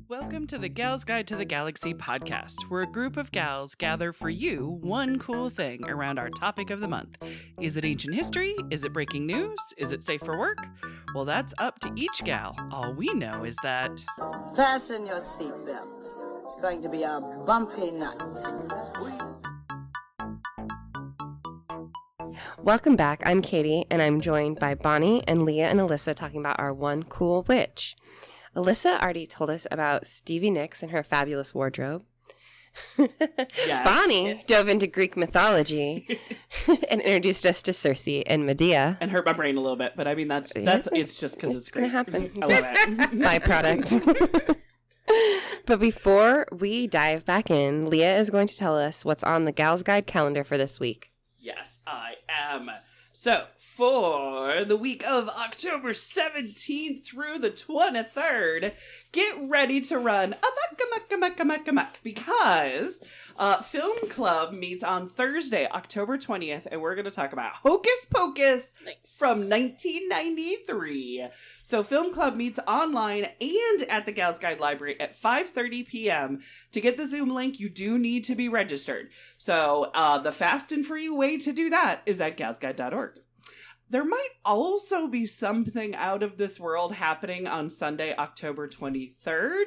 Welcome to the Gals Guide to the Galaxy podcast, where a group of gals gather for you one cool thing around our topic of the month. Is it ancient history? Is it breaking news? Is it safe for work? Well, that's up to each gal. All we know is that... Fasten your seatbelts. It's going to be a bumpy night. Welcome back. I'm Katie, and I'm joined by Bonnie and Leah and Alyssa talking about our one cool witch. Alyssa already told us about Stevie Nicks and her fabulous wardrobe. Yes. Bonnie dove into Greek mythology and introduced us to Circe and Medea. And hurt my brain a little bit, but I mean, that's it's just because it's going to great. happen. I love it. Byproduct. But before we dive back in, Leah is going to tell us what's on the Gals Guide calendar for this week. Yes, I am. So, for the week of October 17th through the 23rd, get ready to run amok, because Film Club meets on Thursday, October 20th, and we're going to talk about Hocus Pocus from 1993. So Film Club meets online and at the Gals Guide Library at 5:30 p.m. To get the Zoom link, you do need to be registered. So the fast and free way to do that is at galsguide.org. There might also be something out of this world happening on Sunday, October 23rd,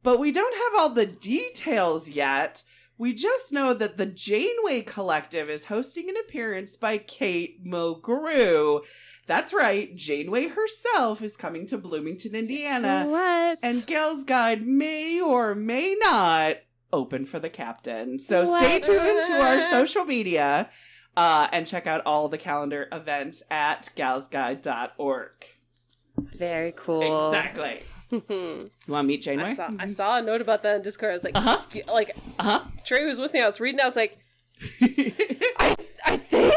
but we don't have all the details yet. We just know that the Janeway Collective is hosting an appearance by Kate Mulgrew. That's right, Janeway herself is coming to Bloomington, Indiana. What? And Gals Guide may or may not open for the captain. So stay tuned to our social media and check out all the calendar events at galsguide.org. Very cool. Exactly. You want to meet Janeway? I saw a note about that in Discord. I was like, Trey was with me. I was reading. I was like, I think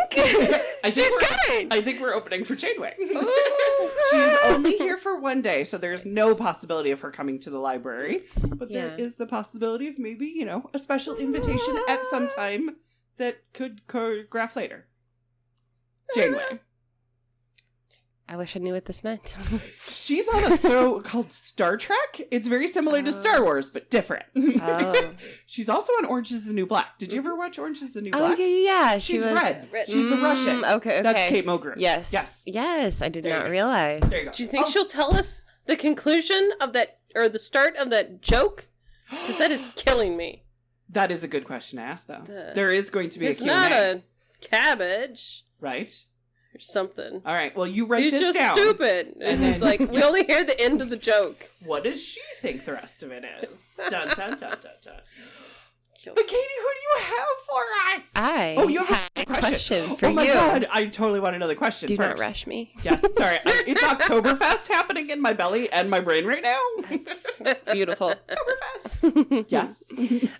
I think we're opening for Janeway. She's only here for one day, so there's no possibility of her coming to the library. But there is the possibility of maybe, a special invitation at some time that could choreograph later. Janeway. I wish I knew what this meant. She's on a show called Star Trek. It's very similar to Star Wars, but different. Oh. She's also on Orange is the New Black. Did you ever watch Orange is the New Black? Oh, yeah. She's was red. She's the Russian. Okay. That's Kate Mulgrew. Yes. I did not realize. There you go. do you think she'll tell us the conclusion of that, or the start of that joke? Because that is killing me. That is a good question to ask, though. There is going to be a Q&A. It's not a cabbage. Right? Or something. All right, well, you write He's this just down. stupid. It's just like, we only hear the end of the joke. What does she think the rest of it is? Dun, dun, dun, dun, dun. Kills But Katie, who do you have for us? I have a question for you. Oh my god, I totally want to know the question Do first. not rush me. Yes, sorry. It's Oktoberfest happening in my belly and my brain right now. It's beautiful. Oktoberfest. Yes.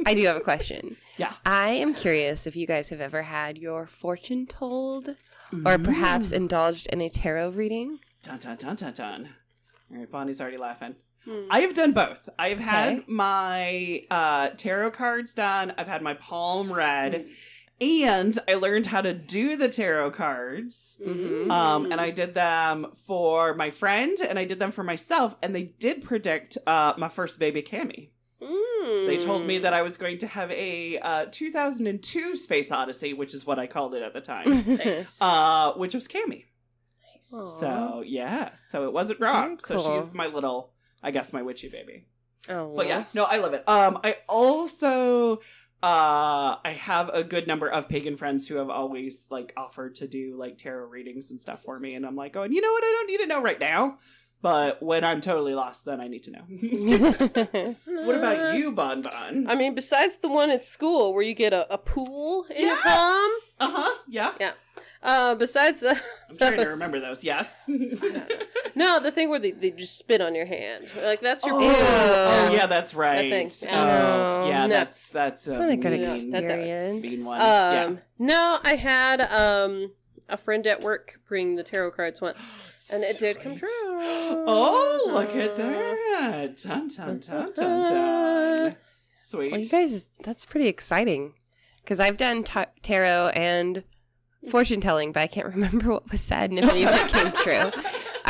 I do have a question. Yeah. I am curious if you guys have ever had your fortune told or perhaps indulged in a tarot reading. Dun, dun, dun, dun, dun. All right, Bonnie's already laughing. I have done both. I've had my tarot cards done. I've had my palm read. And I learned how to do the tarot cards. And I did them for my friend and I did them for myself. And they did predict my first baby, Cammie. They told me that I was going to have a 2002 Space Odyssey, which is what I called it at the time. Nice. Which was Cammie. Nice. So, yeah. So it wasn't wrong. Very cool. So she's my little, I guess, my witchy baby. Oh, But yeah, no, I love it. I also, I have a good number of pagan friends who have always, offered to do, tarot readings and stuff for me. And I'm like, going, you know what? I don't need to know right now. But when I'm totally lost, then I need to know. What about you, Bon Bon? I mean, besides the one at school where you get a pool in your palm. Yeah. Yeah. Besides that. I'm trying to remember those. Yes. No, the thing where they just spit on your hand. Like, that's your pool. Oh, yeah, that's right. That thing. Oh, yeah, No. that's It's not a good Yeah. experience. mean one. No, I had a friend at work bring the tarot cards once. And it did come true. Oh, look at that. Dun, dun, dun, dun, dun. Sweet. Well, you guys, that's pretty exciting. Because I've done tarot and fortune telling, but I can't remember what was said and if any of it came true.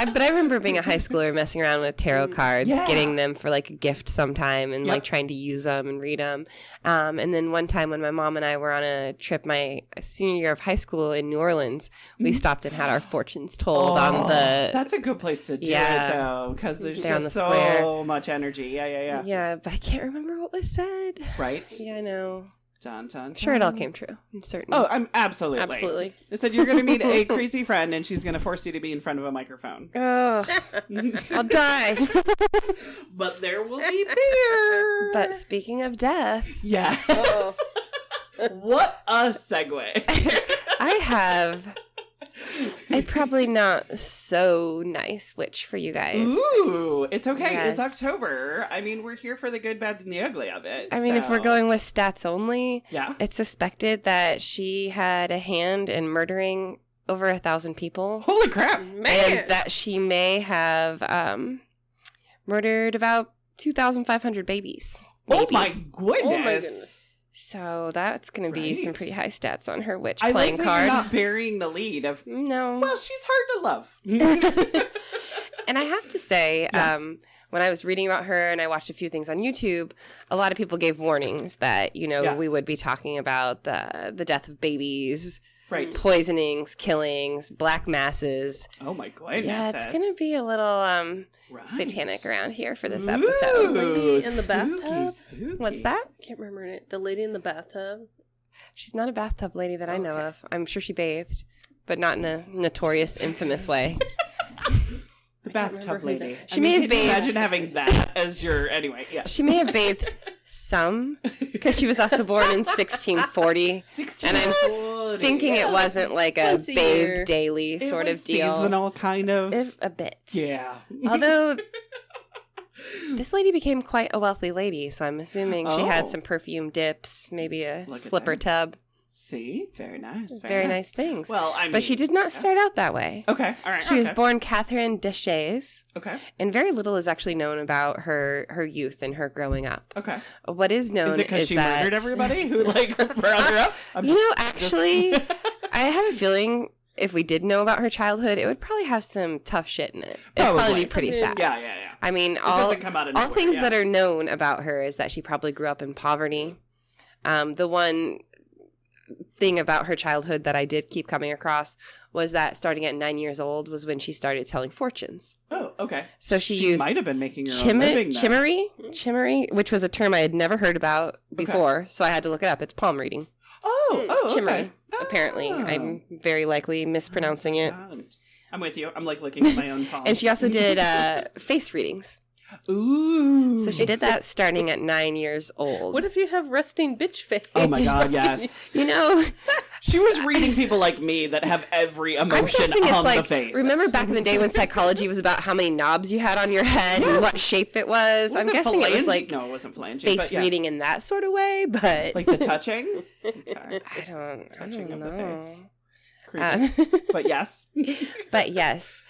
But I remember being a high schooler messing around with tarot cards, Yeah. getting them for like a gift sometime and like trying to use them and read them. And then one time when my mom and I were on a trip my senior year of high school in New Orleans, we stopped and had our fortunes told on the... That's a good place to do it, though, because there's There on just the so square. much energy. Yeah. Yeah, but I can't remember what was said. Right? Yeah, I know. Dun, dun, I'm sure it all came true. I'm certain. Oh, I'm absolutely. Absolutely. They said you're going to meet a crazy friend and she's going to force you to be in front of a microphone. Oh, I'll die. But there will be beer. But speaking of death, Yes. Uh-oh. What a segue. I have a probably not so nice witch for you guys. Ooh, it's okay. Yes. It's October. I mean, we're here for the good, bad, and the ugly of it. I mean, if we're so- going with stats only, Yeah. it's suspected that she had a hand in murdering over 1,000 people. Holy crap. Man. And that she may have murdered about 2,500 babies. Oh Maybe. my goodness. Oh my goodness. So that's going to be some Right. pretty high stats on her witch I playing like that card. you're not burying the lead of, No. well, she's hard to love. And I have to say, Yeah. when I was reading about her and I watched a few things on YouTube, a lot of people gave warnings that, Yeah. we would be talking about the death of babies, Right. poisonings, killings, black masses. Oh my goodness. Yeah, it's going to be a little Right. satanic around here for this Ooh, episode. Lady in the spooky, bathtub? spooky. What's that? I can't remember it. The lady in the bathtub. She's not a bathtub lady that I know Okay. of. I'm sure she bathed, but not in a notorious, infamous way. The can't bathtub remember who lady. that- She may have can you bathed- imagine having that as your, anyway, yeah. She may have bathed some, because she was also born in 1640. And I'm thinking it wasn't like a Once a year. bathe daily It sort was of deal. seasonal, kind of. A bit. Yeah. Although this lady became quite a wealthy lady, so I'm assuming she had Oh. some perfume dips, maybe a Look at slipper that. tub. See? Very nice. Very nice things. Well, I mean. But she did not start out that way. Okay. All right. She was born Catherine Deschays, Okay. and very little is actually known about her youth and her growing up. Okay. What is known Is it because she that murdered everybody who, like, brought her up? I'm You know, just- actually, I have a feeling if we did know about her childhood, it would probably have some tough shit in it. It'd probably Probably. be pretty I mean, sad. Yeah. I mean, It all doesn't come out of all nowhere, things yeah. that are known about her is that she probably grew up in poverty. The one thing about her childhood that I did keep coming across was that starting at 9 years old was when she started telling fortunes. Oh, okay. So she used might have been making her own living then. chimmery, which was a term I had never heard about before, so I had to look it up. It's palm reading. Oh, Chimmery, okay. apparently. Oh. I'm very likely mispronouncing it. I'm with you. I'm like looking at my own palm. And she also did face readings. Ooh. So she did that starting at 9 years old. What if you have resting bitch face? Oh my god, yes. You know, She was reading people like me that have every I'm emotion guessing it's on like, the face. remember back in the day when psychology was about how many knobs you had on your head and what shape it was? I'm guessing it was like no, it wasn't phalange. face but yeah. reading in that sort of way, but like the touching. Okay. I don't Touching of the know. face. Creepy. But yes. But yes.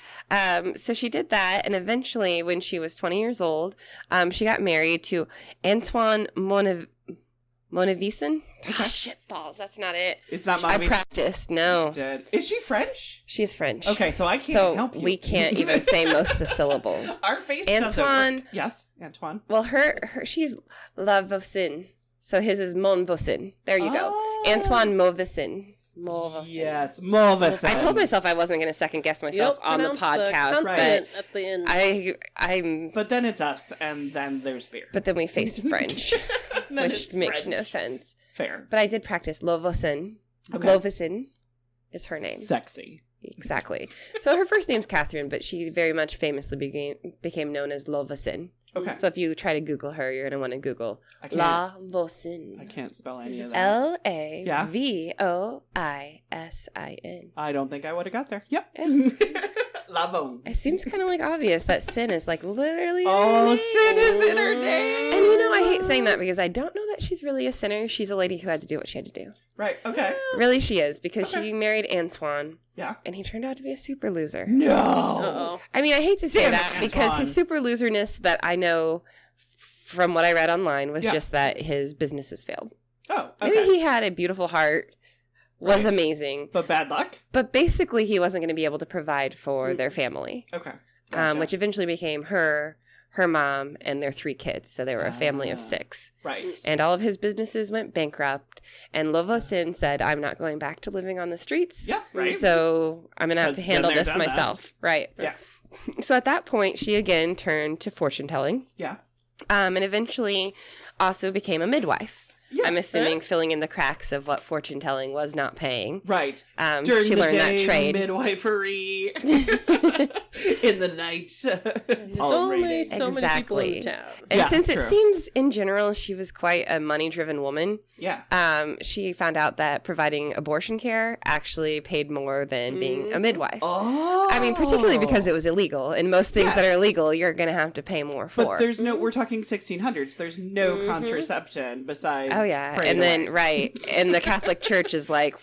So she did that, and eventually, when she was 20 years old, she got married to Antoine Monvoisin. Okay. Shit balls, that's not it. It's not I mommy. practiced. No, Did. Is she French? she's French. Okay, so I can't So help you. we can't even say most of the syllables. Our face Antoine- doesn't work. Yes, Antoine. Well, her she's La Vosin, so his is Monvoisin. There you go. Oh. Antoine Monvoisin. Monvoisin. Yes, Monvoisin. I told myself I wasn't going to second guess You myself don't on the pronounce podcast, consonant but at the end. I'm. But then it's us, and then there's beer. But then we face French, Then which it's makes French. no sense. Fair. But I did practice Lovosin. Okay. Lovosin is her name. Sexy. Exactly. So her first name's Catherine, but she very much famously became known as Lovosin. Okay. So if you try to Google her, you're going to want to Google I can't. La Vosin. I can't spell any of that. Lavoisin. I don't think I would have got there. Yep. Yeah. Lavon. It seems kind of like obvious that sin is like literally. her Oh, name. sin is in her name. And you know, I hate saying that because I don't know that she's really a sinner. She's a lady who had to do what she had to do. Right. Okay. Really, she is because Okay. she married Antoine, Yeah. and he turned out to be a super loser. No. Uh-oh. I mean, I hate to say Damn it, that because Antoine. his super loserness that I know from what I read online was Yeah. just that his businesses failed. Oh. Maybe Okay. he had a beautiful heart, was amazing. But bad luck? But basically, he wasn't going to be able to provide for their family. Okay. Which eventually became her mom, and their 3 kids. So they were a family of 6. Right. And all of his businesses went bankrupt. And Vosin said, I'm not going back to living on the streets. Yeah, right. So I'm going to have to handle this myself. That. Right. Yeah. So at that point, she again turned to fortune telling. Yeah. And eventually also became a midwife. Yes. I'm assuming filling in the cracks of what fortune telling was not paying. Right. During she learned that trade. Midwifery. In the night. There's only so many people in town. And since it seems in general she was quite a money-driven woman, she found out that providing abortion care actually paid more than being a midwife. Oh. I mean, particularly because it was illegal. And most things that are illegal, you're going to have to pay more for. But there's no, we're talking 1600s. There's no contraception besides. Oh, yeah. And then, and the Catholic Church is like,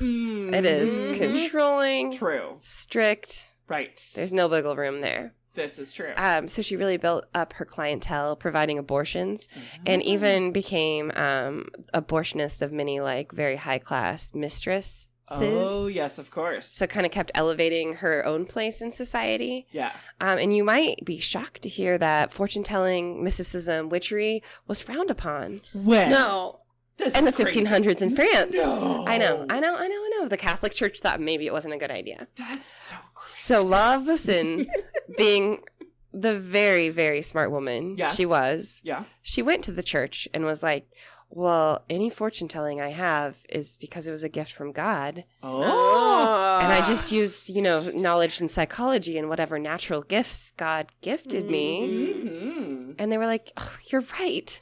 it is controlling. True. Strict. Right. There's no wiggle room there. This is true. So she really built up her clientele providing abortions and even became abortionist of many like very high class mistresses. Oh, yes, of course. So kind of kept elevating her own place in society. Yeah. And you might be shocked to hear that fortune telling, mysticism, witchery was frowned upon. When? No. In the 1500s in France. No. I know. The Catholic Church thought maybe it wasn't a good idea. That's so crazy. So La Voisin, being the very, very smart woman she was, she went to the church and was like, well, any fortune telling I have is because it was a gift from God. Oh. And I just use, knowledge and psychology and whatever natural gifts God gifted me. Mm-hmm. And they were like, oh, you're right.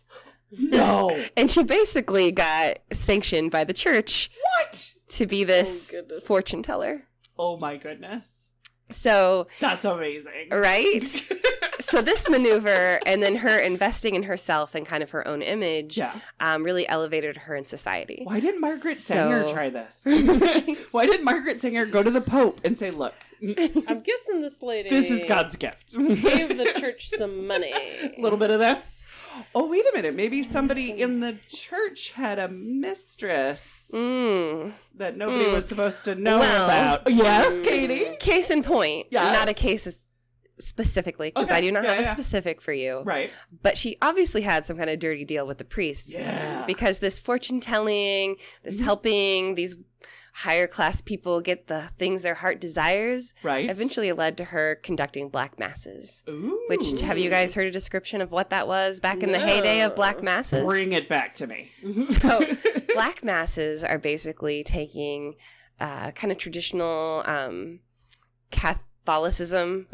No. And she basically got sanctioned by the church. What? To be this fortune teller. Oh my goodness. So. That's amazing. Right? So this maneuver and then her investing in herself and kind of her own image really elevated her in society. Why didn't Margaret Sanger try this? Why did Margaret Sanger go to the Pope and say, look. I'm guessing this lady. This is God's gift. Gave the church some money. A little bit of this. Oh, wait a minute. Maybe somebody in the church had a mistress that nobody was supposed to know about. Yes, Katie? Case in point. Yes. Not a case specifically, because I do not have a specific for you. Right. But she obviously had some kind of dirty deal with the priests. Yeah. Because this fortune telling, this helping these higher class people get the things their heart desires, eventually led to her conducting black masses. Ooh. Which, have you guys heard a description of what that was back in the heyday of black masses? Bring it back to me. So, black masses are basically taking kind of traditional Catholicism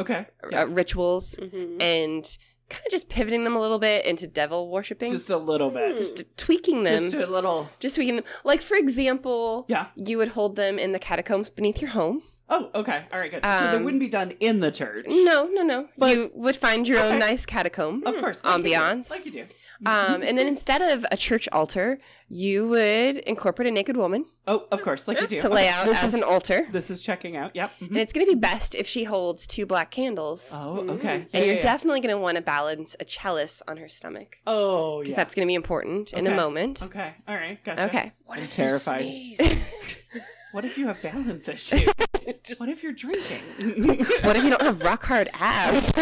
rituals and kind of just pivoting them a little bit into devil worshipping. Just a little bit. Just tweaking them. Just a little. Just tweaking them. Like, for example, you would hold them in the catacombs beneath your home. Oh, okay. All right, good. So they wouldn't be done in the church. No. But you would find your own nice catacomb. Of course. Ambiance. Like you do. And then instead of a church altar, you would incorporate a naked woman. Oh, of course, like you do. To lay out as an altar. This is checking out, yep. And it's going to be best if she holds 2 black candles. Oh, okay. And you're definitely going to want to balance a chalice on her stomach. Oh, because that's going to be important in a moment. Okay, all right, gotcha. Okay. What if terrified. You sneeze? What if you have balance issues? What if you're drinking? What if you don't have rock hard abs?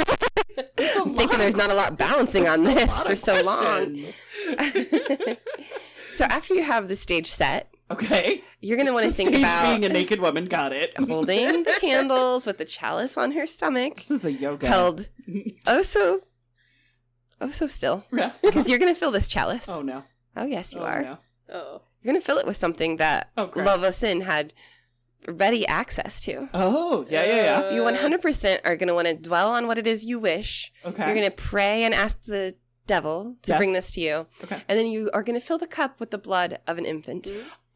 I'm thinking there's not a lot balancing on this for so long. So after you have the stage set, you're going to want to think about being a naked woman. Got it. Holding the candles with the chalice on her stomach. This is a yoga. Held so still. Because you're going to fill this chalice. Oh, no. Oh, yes, you are. No. Oh. You're going to fill it with something that La Voisin had ready access to. Oh, yeah. You 100% are going to want to dwell on what it is you wish. Okay. You're going to pray and ask the devil to bring this to you. Okay. And then you are going to fill the cup with the blood of an infant.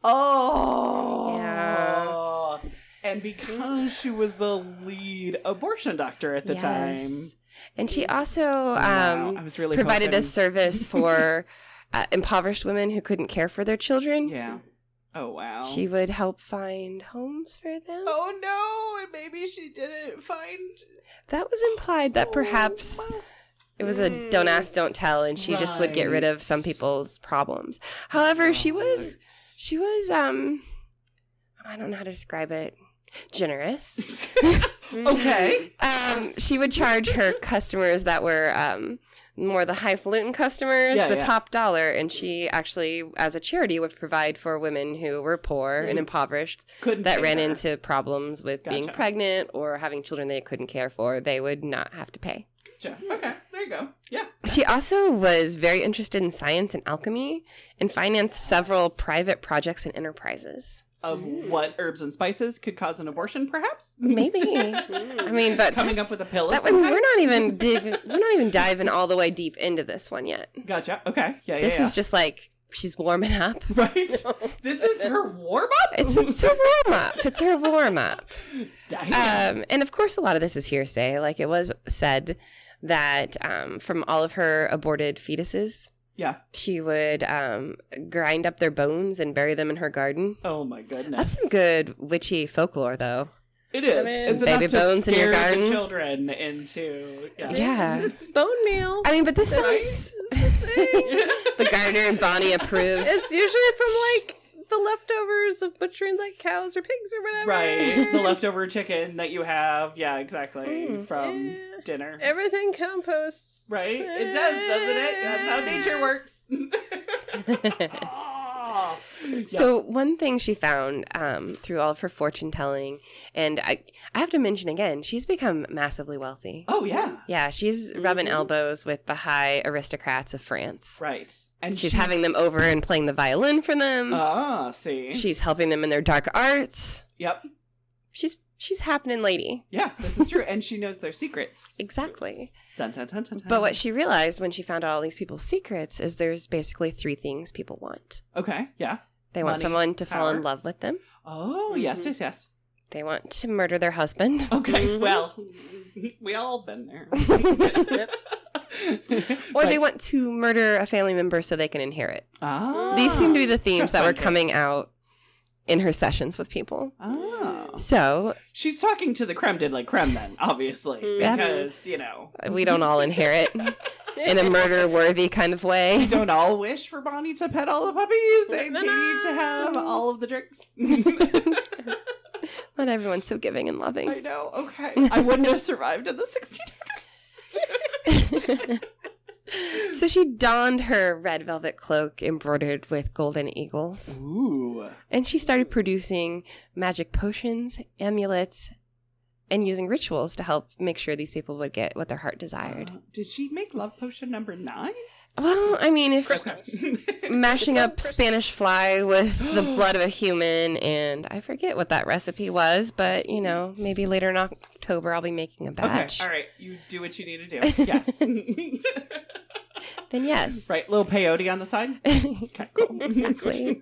Oh. Yeah. And because she was the lead abortion doctor at the time. And she also I was really provided hoping. a service for impoverished women who couldn't care for their children. Yeah. Oh, wow. She would help find homes for them. Oh, no. And maybe she didn't find... That was implied that perhaps it was a don't ask, don't tell, and she just would get rid of some people's problems. However, she was I don't know how to describe it. Generous. Okay. She would charge her customers that were more the highfalutin customers the top dollar, and she actually, as a charity, would provide for women who were poor and impoverished that ran into problems with being pregnant or having children they couldn't care for. They would not have to pay. Gotcha. Okay, there you go. Yeah. She also was very interested in science and alchemy and financed several private projects and enterprises. Of what herbs and spices could cause an abortion, perhaps? Maybe. I mean, but coming up with a pill. That one, we're not even diving all the way deep into this one yet. Gotcha. Okay. Yeah. This is just like she's warming up. Right. This is her warm up. It's her warm up. It's her warm up. And of course, a lot of this is hearsay. Like, it was said that from all of her aborted fetuses. Yeah. She would grind up their bones and bury them in her garden. Oh, my goodness. That's some good witchy folklore, though. It is. Some baby bones in your garden. The children into... Yeah. It's bone meal. I mean, but this sounds... The gardener and Bonnie approves. It's usually from, like, the leftovers of butchering, like, cows or pigs or whatever. Right. The leftover chicken that you have. Yeah, exactly. From dinner. Everything composts. Right? It does, doesn't it? That's how nature works. Oh. So one thing she found through all of her fortune telling, and I have to mention again, she's become massively wealthy. Oh, yeah. Yeah, she's rubbing elbows with the high aristocrats of France. Right. And she's having them over and playing the violin for them. Ah, see. She's helping them in their dark arts. Yep. She's happening lady. Yeah, this is true. And she knows their secrets. Exactly. Dun, dun, dun, dun, dun. But what she realized when she found out all these people's secrets is there's basically 3 things people want. Okay, yeah. They want someone to fall in love with them. Oh, yes. They want to murder their husband. Okay, well, we all been there. Or they want to murder a family member so they can inherit. Ah, these seem to be the themes that were coming out in her sessions with people. Oh. So she's talking to the creme de la creme then, obviously. Because, we don't all inherit in a murder-worthy kind of way. We don't all wish for Bonnie to pet all the puppies and Katie to have all of the drinks. Not everyone's so giving and loving. I know, okay. I wouldn't have survived in the 1600s. So she donned her red velvet cloak embroidered with golden eagles. Ooh. And she started producing magic potions, amulets, and using rituals to help make sure these people would get what their heart desired. Did she make love potion number 9? Well, I mean, if Okay. mashing up Spanish fly with the blood of a human, and I forget what that recipe was, but, maybe later in October I'll be making a batch. Okay, all right. You do what you need to do. Yes. Then yes. Right, little peyote on the side. Okay, cool. Exactly.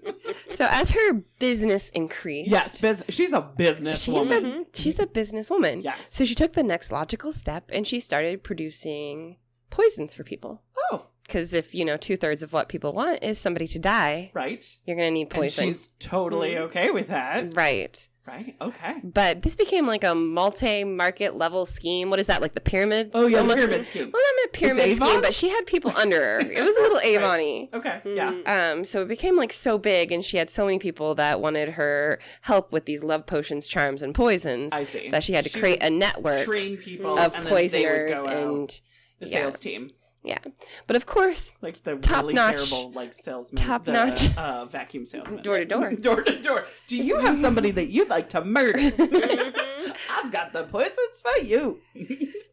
So as her business increased. Yes, she's a businesswoman. She's a businesswoman. Yes. So she took the next logical step and she started producing poisons for people. Oh. Because if, 2/3 of what people want is somebody to die. Right. You're going to need poison. And she's totally okay with that. Right. Right. Okay. But this became like a multi-market level scheme. What is that? Like the pyramids? Oh, yeah, almost? pyramid scheme. Well, not a pyramid scheme, but she had people under her. It was a little Avon-y. Okay. Yeah. So it became like so big, and she had so many people that wanted her help with these love potions, charms, and poisons. I see. That she had to create a network train people of and poisoners then they would go out, the sales team. Yeah. But of course, like the top really notch, terrible salesman. Top notch. Vacuum salesman. Door to door. Door to door. Do you have somebody that you'd like to murder? I've got the poisons for you.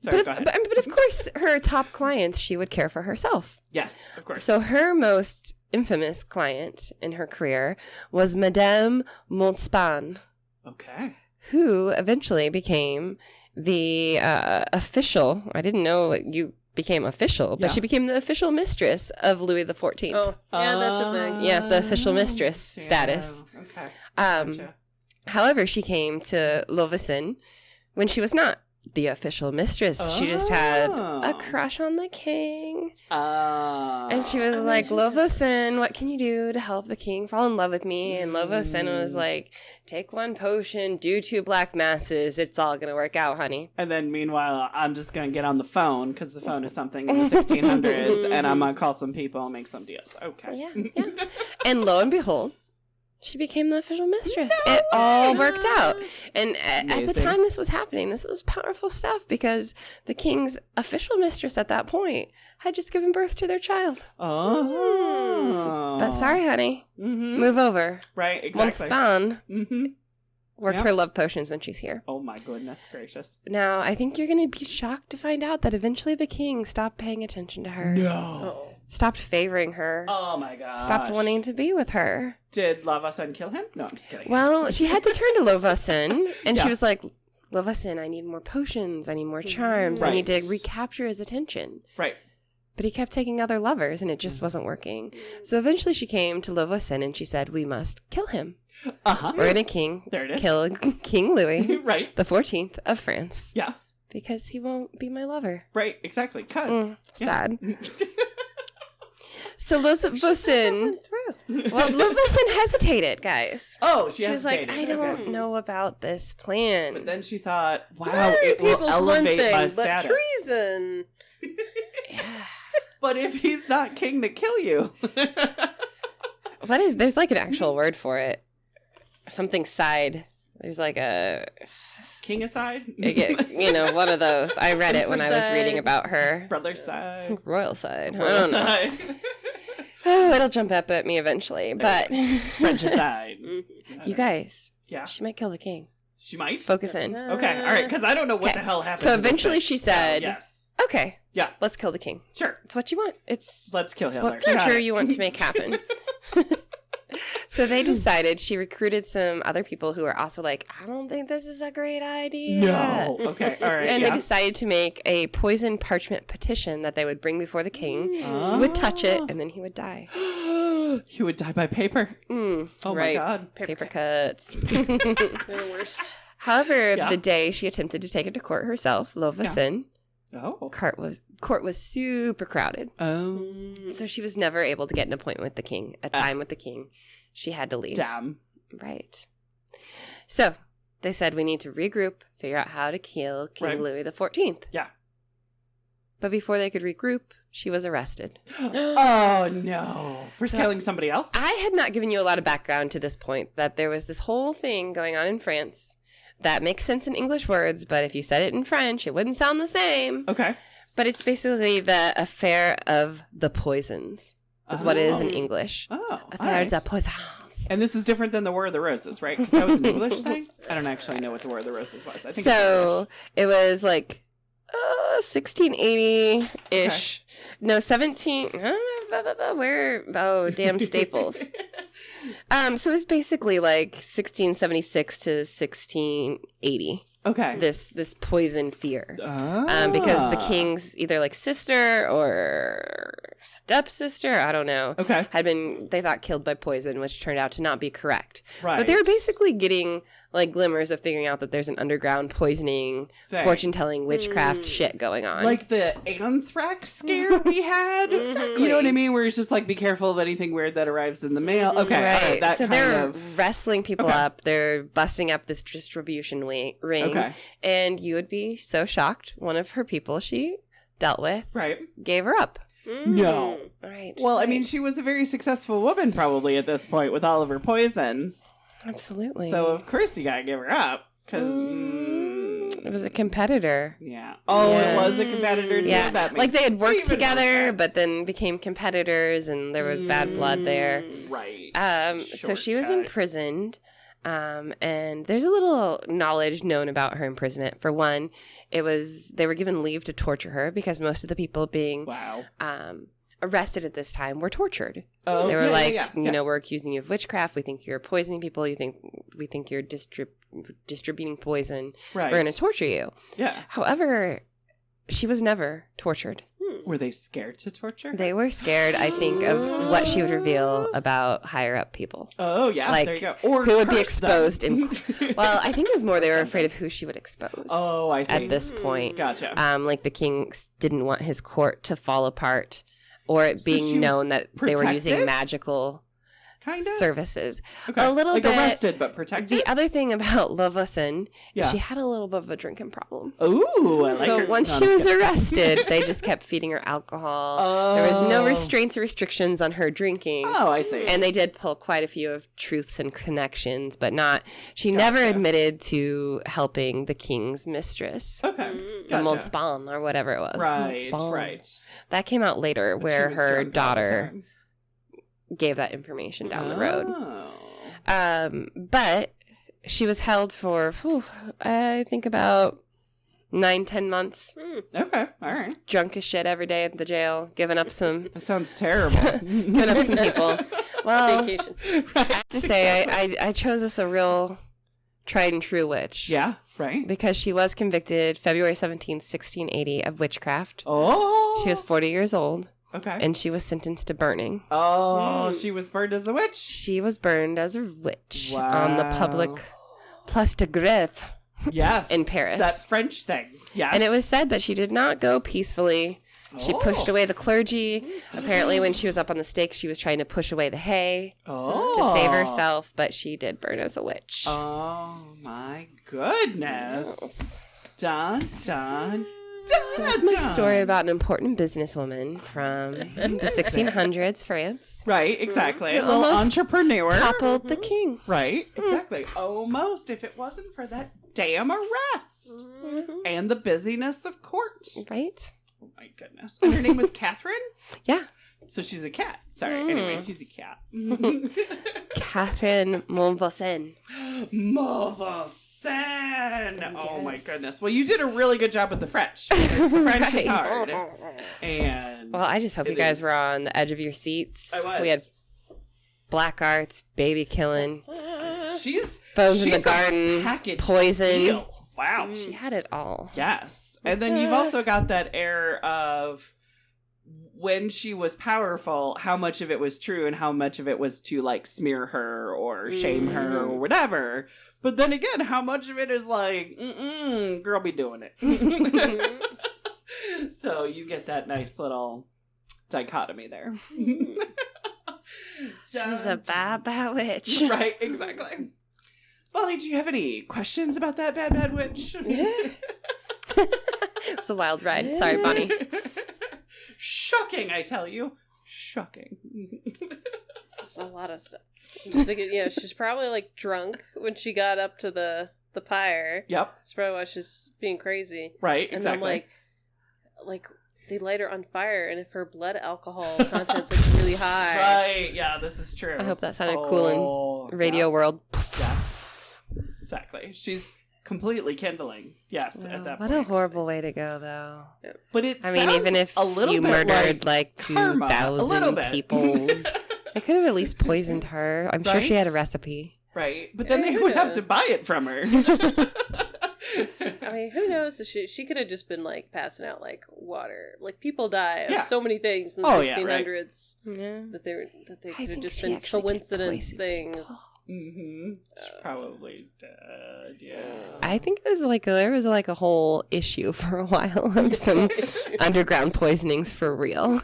Sorry, go ahead. But of course, her top clients, she would care for herself. Yes, of course. So her most infamous client in her career was Madame Montespan. Okay. Who eventually became the official. I didn't know you became official, but she became the official mistress of Louis XIV. Oh, yeah, that's a thing. Yeah, the official mistress status. Okay. Gotcha. However, she came to Vosin when she was not the official mistress. She just had a crush on the king. And she was like, Vosin, what can you do to help the king fall in love with me? And Vosin was like, take 1 potion, do 2 black masses. It's all going to work out, honey. And then meanwhile, I'm just going to get on the phone because the phone is something in the 1600s and I'm going to call some people and make some deals. Okay. Yeah. And lo and behold, She became the official mistress. It all worked out. And at the Amazing. time this was happening, this was powerful stuff because the king's official mistress at that point had just given birth to their child. Oh. But sorry, honey. Mm-hmm. Move over. Right, exactly. Montespan Mm-hmm. worked her love potions and she's here. Oh my goodness gracious. Now, I think you're going to be shocked to find out that eventually the king stopped paying attention to her. No. Stopped favoring her. Oh my gosh. Stopped wanting to be with her. Did Vosin kill him? No, I'm just kidding. Well, she had to turn to Vosin, and Yeah. she was like, Vosin, I need more potions. I need more charms. I need to Right. recapture his attention. Right. But he kept taking other lovers, and it just wasn't working. So eventually she came to Vosin, and she said, we must kill him. Uh-huh. We're going to There it is. kill King Louis Right. the 14th of France. Yeah. Because he won't be my lover. Right, exactly. Cause Sad. So Vosin, Through. well, Vosin hesitated, guys. Oh, She was like, I don't Okay. know about this plan. But then she thought, wow, Marrying it will people's one elevate thing, my but status. treason. Yeah. But if he's not king to kill you. What is, there's like an actual word for it. Something side. There's like a, King aside? you know, one of those. I read it when I was reading about her. Brother side. Royal side. I Royal don't know. side. Oh, it'll jump up at me eventually. But French aside. you guys, Yeah. she might kill the king. She might? Focus in. Okay, all right, because I don't know what Okay. the hell happened. So to this eventually thing. she So, said- yes. Okay, Yeah, let's kill the king. sure. It's what you want. It's Let's kill it's Hitler. what Got future it. you want to make happen. So they decided, she recruited some other people who were also like, I don't think this is a great idea. No. Okay, all right. And yeah. they decided to make a poison parchment petition that they would bring before the king. Oh. He would touch it, and then he would die. He would die by paper. Oh right. my god. Paper cuts. They're the worst. However, Yeah. the day she attempted to take it to court herself, Vosin, Oh. court was super crowded. So she was never able to get an appointment with the king, a time with the king. She had to leave. Damn. Right. So they said, we need to regroup, figure out how to kill King Right. Louis XIV. Yeah. But before they could regroup, she was arrested. Oh no. For So- killing somebody else? I had not given you a lot of background to this point, that there was this whole thing going on in France that makes sense in English words, but if you said it in French, it wouldn't sound the same. Okay. But it's basically the affair of the poisons, is what it is in Oh. English. Oh. all Affair right. de poisons. And this is different than the War of the Roses, right? Because that was an English thing? I don't actually know what the War of the Roses was. I think it's So it was like 1680-ish. No, 17. Where? Oh, damn Staples. So it was basically like 1676 to 1680. Okay. This poison fear. Oh. Because the king's either like sister or stepsister, I don't know, Okay. had been, they thought, killed by poison, which turned out to not be correct. Right. But they were basically getting like glimmers of figuring out that there's an underground poisoning, Thing. fortune-telling, witchcraft shit going on. Like the anthrax scare we had. Exactly. You know what I mean? Where it's just like, be careful of anything weird that arrives in the mail. Okay. all Right. that So kind they're of... wrestling people Okay. up. They're busting up this distribution ring. Okay. And you would be so shocked. One of her people she dealt with Right. gave her up. No. Right. Well, I right. mean, she was a very successful woman probably at this point with all of her poisons. Absolutely. So, of course, you gotta give her up. Because... It was a competitor. Yeah. Oh, Yeah. it was a competitor too? Yeah, That like makes they had worked even more together, sense. but then became competitors, and there was bad blood there. Right. So she was Shortcut. imprisoned, and there's a little knowledge known about her imprisonment. For one, they were given leave to torture her because most of the people being Wow. arrested at this time were tortured. Oh, They were yeah, like, yeah. you know, we're accusing you of witchcraft. We think you're poisoning people. We think you're distributing poison. Right. We're going to torture you. Yeah. However, she was never tortured. Were they scared to torture? They were scared, I think, of what she would reveal about higher up people. Oh, yeah. Like, there you go. Or who would be curse them. exposed well, I think it was more they were afraid of who she would expose. Oh, I see. At this point. Gotcha. Like the king didn't want his court to fall apart or it So she being was known that they were using protected? magical kind of? services. Okay. A little like bit. arrested but protected? The other thing about Vosin Yeah. is she had a little bit of a drinking problem. Ooh, I like So her. once No, she I'm was just kidding. arrested, they just kept feeding her alcohol. There was no restraints or restrictions on her drinking. Oh, I see. And they did pull quite a few of truths and connections, but not. She never admitted to helping the king's mistress, Okay. the Gotcha. Montespan or whatever it was. Right, Montespan. right. That came out later, But where she was her drunk all the daughter time. gave that information down the road. Oh. But she was held for, I think about 9-10 months. Okay, all right. Drunk as shit every day at the jail, giving up some That sounds terrible. giving up some people. Well, Vacation. Right. I have to say, I chose this a real tried and true witch. Yeah, right. Because she was convicted February 17th, 1680 of witchcraft. Oh. She was 40 years old, Okay. and she was sentenced to burning. Oh, she was burned as a witch? She was burned as a witch Wow. on the public Place de Grève Yes. in Paris. That French thing. Yes. And it was said that she did not go peacefully. She pushed away the clergy. Apparently, when she was up on the stake, she was trying to push away the hay to save herself, but she did burn as a witch. Oh, my goodness. Dun, dun, dun. So that's my story about an important businesswoman from the 1600s France. Right, exactly. A Who little almost entrepreneur. Toppled the king. Right, exactly. Almost, if it wasn't for that damn arrest and the busyness of court. Right? Oh my goodness. And her name was Catherine? Yeah. So she's a cat. Sorry. Anyway, she's a cat. Catherine Monvoisin. Monvoisin. Oh my Yes. goodness. Well, you did a really good job with the French. Because the French is Right. hard. And Well, I just hope It you guys is. were on the edge of your seats. I was. We had black arts, baby killing, she's bones in the she's a garden, package poison. deal. Wow. She had it all. Yes. And then you've also got that air of when she was powerful, how much of it was true and how much of it was to like smear her or shame her or whatever. But then again, how much of it is like, girl be doing it. So you get that nice little dichotomy there. She's a bad witch. Right, exactly. Molly, do you have any questions about that bad witch? It was a wild ride. Sorry, Bonnie. Shocking, I tell you. Shocking. Just a lot of stuff. I'm just thinking, she's probably like drunk when she got up to the pyre. Yep. That's probably why she's being crazy. Right, And exactly. I'm like they light her on fire, and if her blood alcohol content's like really high, Right, yeah, this is true. I hope that sounded cool in radio yeah. world. Yes. Exactly. She's completely kindling. Yes, at that What point. a horrible way to go, though. But it I mean, sounds even if a little you bit murdered like karma, a little 2,000 bit. peoples, they could have at least poisoned her. I'm sure she had a Right? recipe. Right, but then Yeah, they who would have knows? to buy it from her. I mean, who knows? She could have just been like passing out like water. Like people die of Yeah. so many things in the Oh, yeah, right. 1600s Yeah. that they I could have think just she been actually did coincidence poison things. Mm-hmm. She's probably dead, yeah. I think it was like there was like a whole issue for a while of some underground poisonings for real.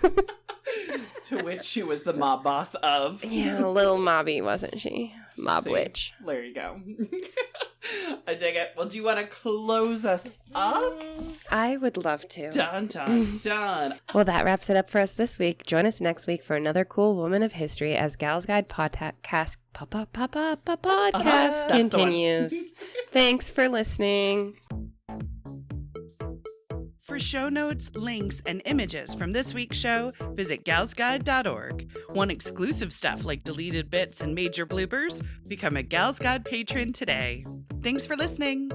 To which she was the mob boss of. Yeah, a little mobby, wasn't she? Mob See, witch. There you go. I dig it. Well, do you want to close us up? I would love to. Dun, dun, dun. Well, that wraps it up for us this week. Join us next week for another cool woman of history as Gals Guide podcast That's the one. continues. Thanks for listening. For show notes, links, and images from this week's show, visit galsguide.org. Want exclusive stuff like deleted bits and major bloopers? Become a Gals Guide patron today. Thanks for listening.